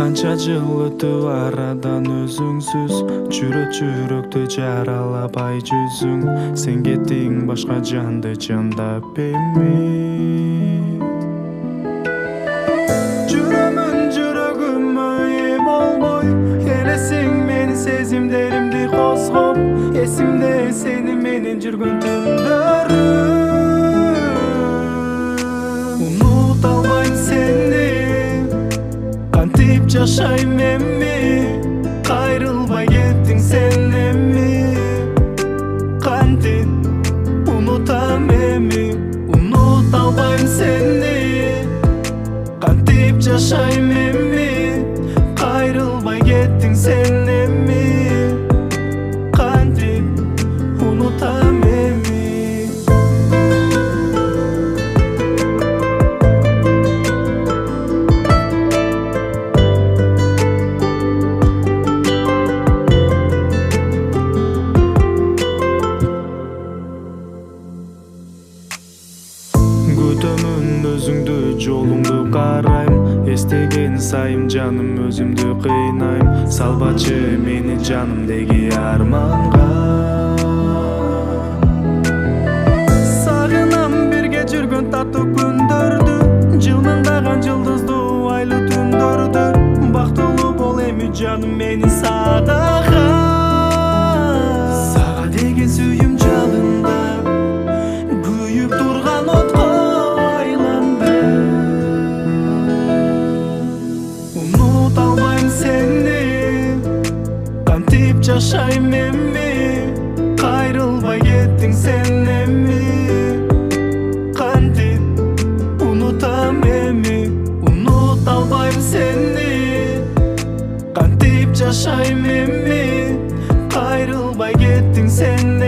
Канча жыл өтүп арадан өзүңсүз жүрөктү жаралабай жүзүң. Сен кеттиң башка жанды жандап эми. Жүрөмүн жүрөгүмө ээ болбой, элесиң менин сезимдеримди козгоп. Эсимде сени менен жүргөн түндөрүм. Унута албайм сени, кантип жашайм эми. Кайрылбай кеттиң сен эми. Кантип унутам эми. Унута албайм сени, кантип жашайм эми. Кайрылбай кеттиң сен эми. Кантип унутам эми. Күтөмүн өзүңдү, жолуңду карайм. Эстеген сайым жаным өзүмдү кыйнайм. Салбачы мени жанымдеги арманга. Сагынам бирге жүргөн таттуу күндөрдү, жылмыңдаган жылдыздуу айлуу түндөрдү. Бактылуу бол эми жаным мени сагага. Сага деген сүйүм жалында күйүп турган отко айланды. Унута албайм сени, кантип жашайм эми. Кайрылбай кеттиң сен эми. Кантип унутам эми. Унута албайм сени, кантип жашайм эми. Кайрылбай кеттиң сен